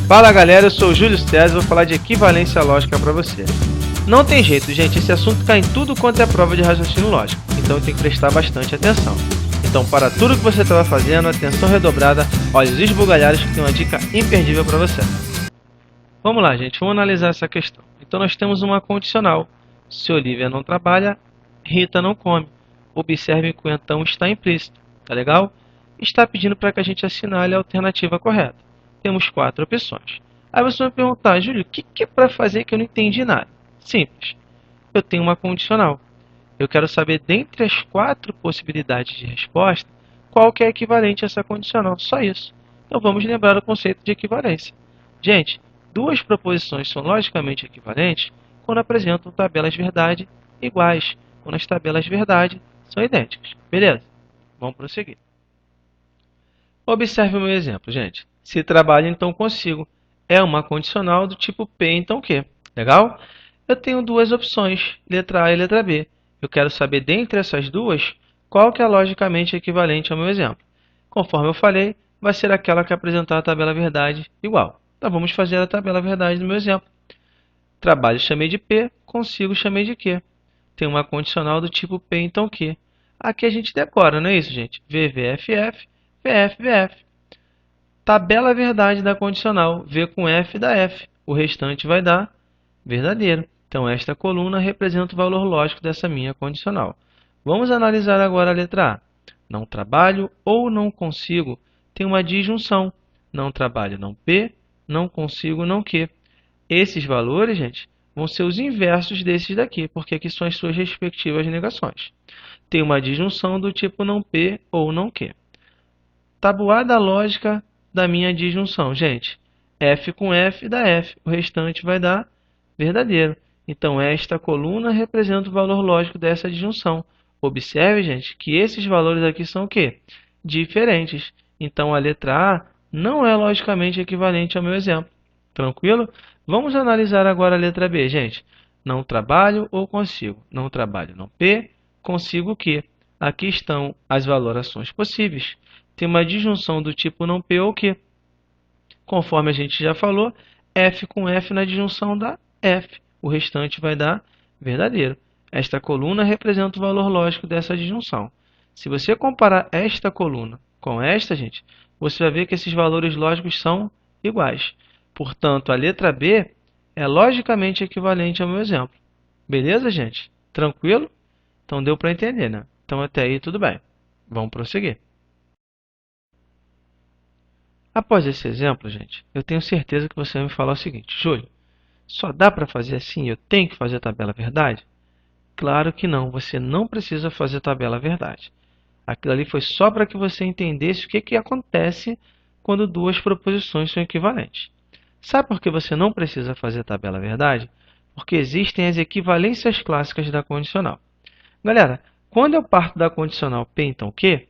Fala galera, eu sou o Júlio César e vou falar de equivalência lógica para você. Não tem jeito, gente, esse assunto cai em tudo quanto é prova de raciocínio lógico, então tem que prestar bastante atenção. Então, para tudo que você estava fazendo, atenção redobrada, olhos esbugalhados que tem uma dica imperdível para você. Vamos lá, gente, vamos analisar essa questão. Então, nós temos uma condicional. Se Olivia não trabalha, Rita não come. Observe que o então está implícito, tá legal? Está pedindo para que a gente assinale a alternativa correta. Temos 4 opções. Aí você vai me perguntar, Júlio, o que é para fazer que eu não entendi nada? Simples. Eu tenho uma condicional. Eu quero saber, dentre as 4 possibilidades de resposta, qual que é equivalente a essa condicional. Só isso. Então vamos lembrar o conceito de equivalência. Gente, duas proposições são logicamente equivalentes quando apresentam tabelas verdade iguais, quando as tabelas verdade são idênticas. Beleza? Vamos prosseguir. Observe o meu exemplo, gente. Se trabalho, então consigo. É uma condicional do tipo P, então Q. Legal? Eu tenho duas opções, letra A e letra B. Eu quero saber, dentre essas duas, qual que é logicamente equivalente ao meu exemplo. Conforme eu falei, vai ser aquela que apresentar a tabela verdade igual. Então, vamos fazer a tabela verdade no meu exemplo. Trabalho chamei de P, consigo chamei de Q. Tem uma condicional do tipo P, então Q. Aqui a gente decora, não é isso, gente? V, VF, VF, VF. Tabela verdade da condicional, V com F dá F. O restante vai dar verdadeiro. Então, esta coluna representa o valor lógico dessa minha condicional. Vamos analisar agora a letra A. Não trabalho ou não consigo tem uma disjunção. Não trabalho, não P, não consigo, não Q. Esses valores, gente, vão ser os inversos desses daqui, porque aqui são as suas respectivas negações. Tem uma disjunção do tipo não P ou não Q. Tabuada lógica da minha disjunção, gente. F com F dá F, o restante vai dar verdadeiro. Então, esta coluna representa o valor lógico dessa disjunção. Observe, gente, que esses valores aqui são o quê? Diferentes. Então, a letra A não é logicamente equivalente ao meu exemplo. Tranquilo? Vamos analisar agora a letra B, gente. Não trabalho ou consigo. Não trabalho, não P, consigo Q. Aqui estão as valorações possíveis. Tem uma disjunção do tipo não P ou Q. Conforme a gente já falou, F com F na disjunção dá F. O restante vai dar verdadeiro. Esta coluna representa o valor lógico dessa disjunção. Se você comparar esta coluna com esta, gente, você vai ver que esses valores lógicos são iguais. Portanto, a letra B é logicamente equivalente ao meu exemplo. Beleza, gente? Tranquilo? Então deu para entender, né? Então até aí tudo bem. Vamos prosseguir. Após esse exemplo, gente, eu tenho certeza que você vai me falar o seguinte: Júlio, só dá para fazer assim? Eu tenho que fazer a tabela verdade? Claro que não, você não precisa fazer a tabela verdade. Aquilo ali foi só para que você entendesse o que acontece quando duas proposições são equivalentes. Sabe por que você não precisa fazer a tabela verdade? Porque existem as equivalências clássicas da condicional. Galera, quando eu parto da condicional P, então Q,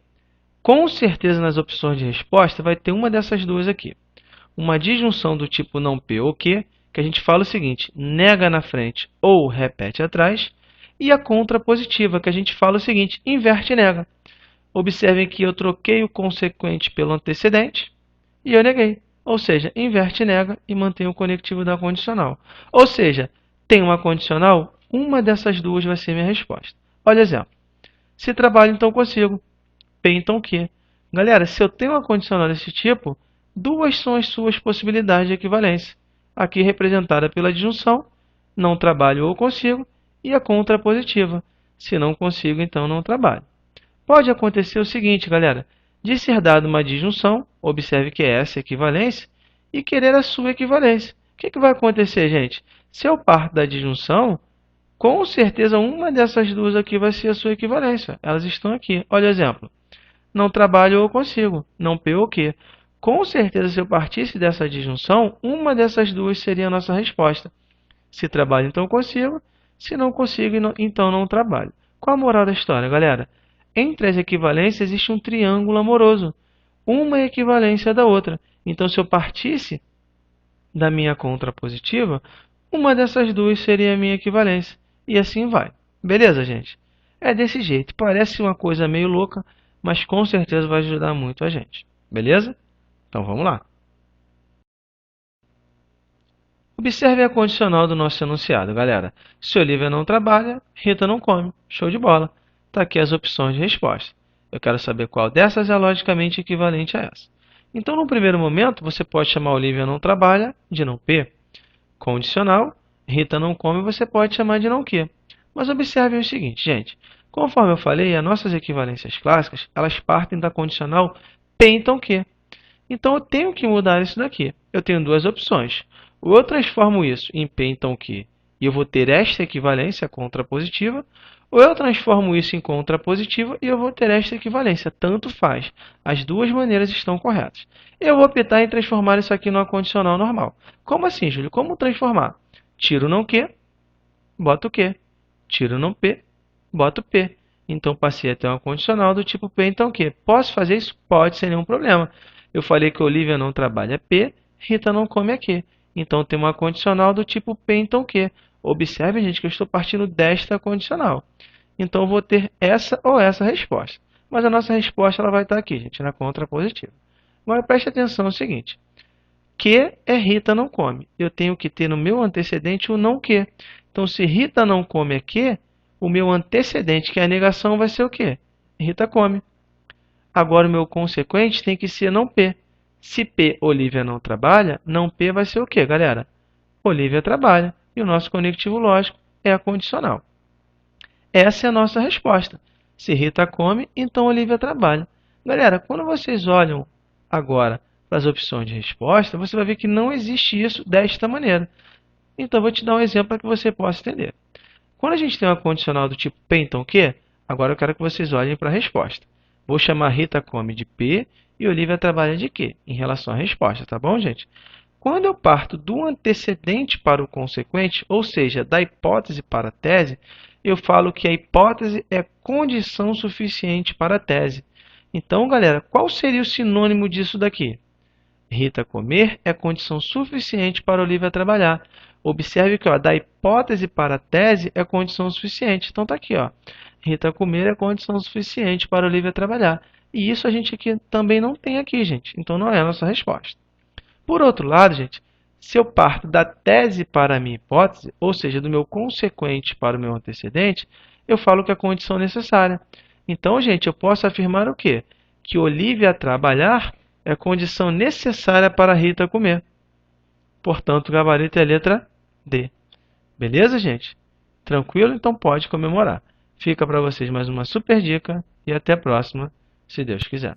com certeza nas opções de resposta vai ter uma dessas duas aqui. Uma disjunção do tipo não P ou Q, que a gente fala o seguinte: nega na frente ou repete atrás. E a contrapositiva, que a gente fala o seguinte: inverte e nega. Observem que eu troquei o consequente pelo antecedente e eu neguei. Ou seja, inverte e nega e mantém o conectivo da condicional. Ou seja, tem uma condicional, uma dessas duas vai ser minha resposta. Olha o exemplo. Se trabalho, então consigo. P, então Q. Galera, se eu tenho uma condicional desse tipo, duas são as suas possibilidades de equivalência. Aqui representada pela disjunção, não trabalho ou consigo, e a contrapositiva. Se não consigo, então não trabalho. Pode acontecer o seguinte, galera, de ser dada uma disjunção, observe que é essa a equivalência, e querer a sua equivalência. O que vai acontecer, gente? Se eu parto da disjunção, com certeza uma dessas duas aqui vai ser a sua equivalência. Elas estão aqui. Olha o exemplo. Não trabalho ou consigo, não P ou Q. Com certeza, se eu partisse dessa disjunção, uma dessas duas seria a nossa resposta. Se trabalho, então consigo. Se não consigo, então não trabalho. Qual a moral da história, galera? Entre as equivalências existe um triângulo amoroso. Uma é equivalência da outra. Então, se eu partisse da minha contrapositiva, uma dessas duas seria a minha equivalência. E assim vai. Beleza, gente? É desse jeito. Parece uma coisa meio louca, mas com certeza vai ajudar muito a gente. Beleza? Então vamos lá. Observe a condicional do nosso enunciado, galera. Se Olivia não trabalha, Rita não come. Show de bola. Está aqui as opções de resposta. Eu quero saber qual dessas é logicamente equivalente a essa. Então, no primeiro momento, você pode chamar Olivia não trabalha de não P. Condicional, Rita não come, você pode chamar de não Q. Mas observem o seguinte, gente. Conforme eu falei, as nossas equivalências clássicas, elas partem da condicional P então Q. Então, eu tenho que mudar isso daqui. Eu tenho duas opções. Ou eu transformo isso em P então Q e eu vou ter esta equivalência contrapositiva, ou eu transformo isso em contrapositiva e eu vou ter esta equivalência. Tanto faz. As duas maneiras estão corretas. Eu vou optar em transformar isso aqui numa condicional normal. Como assim, Júlio? Como transformar? Tiro não Q, boto Q. Tiro não P, boto P. Então, passei a ter uma condicional do tipo P então Q. Posso fazer isso? Pode, sem nenhum problema. Eu falei que Olivia não trabalha P, Rita não come Q. Então, tem uma condicional do tipo P então Q. Observe, gente, que eu estou partindo desta condicional. Então, eu vou ter essa ou essa resposta. Mas a nossa resposta ela vai estar aqui, gente, na contrapositiva. Agora, preste atenção no seguinte. Q é Rita não come. Eu tenho que ter no meu antecedente o não Q. Então, se Rita não come é Q, o meu antecedente, que é a negação, vai ser o quê? Rita come. Agora, o meu consequente tem que ser não P. Se P, Olivia não trabalha, não P vai ser o quê, galera? Olivia trabalha. E o nosso conectivo lógico é a condicional. Essa é a nossa resposta. Se Rita come, então Olivia trabalha. Galera, quando vocês olham agora para as opções de resposta, você vai ver que não existe isso desta maneira. Então, vou te dar um exemplo para que você possa entender. Quando a gente tem uma condicional do tipo P, então Q, agora eu quero que vocês olhem para a resposta. Vou chamar Rita come de P e Olivia trabalha de Q, em relação à resposta, tá bom, gente? Quando eu parto do antecedente para o consequente, ou seja, da hipótese para a tese, eu falo que a hipótese é condição suficiente para a tese. Então, galera, qual seria o sinônimo disso daqui? Rita comer é condição suficiente para Olivia trabalhar. Observe que da hipótese para a tese é condição suficiente. Então, está aqui. Rita comer é condição suficiente para Olivia trabalhar. E isso a gente aqui também não tem aqui, gente. Então, não é a nossa resposta. Por outro lado, gente, se eu parto da tese para a minha hipótese, ou seja, do meu consequente para o meu antecedente, eu falo que é a condição necessária. Então, gente, eu posso afirmar o quê? Que Olivia trabalhar é a condição necessária para Rita comer. Portanto, o gabarito é a letra D. Beleza, gente? Tranquilo? Então pode comemorar. Fica para vocês mais uma super dica e até a próxima, se Deus quiser.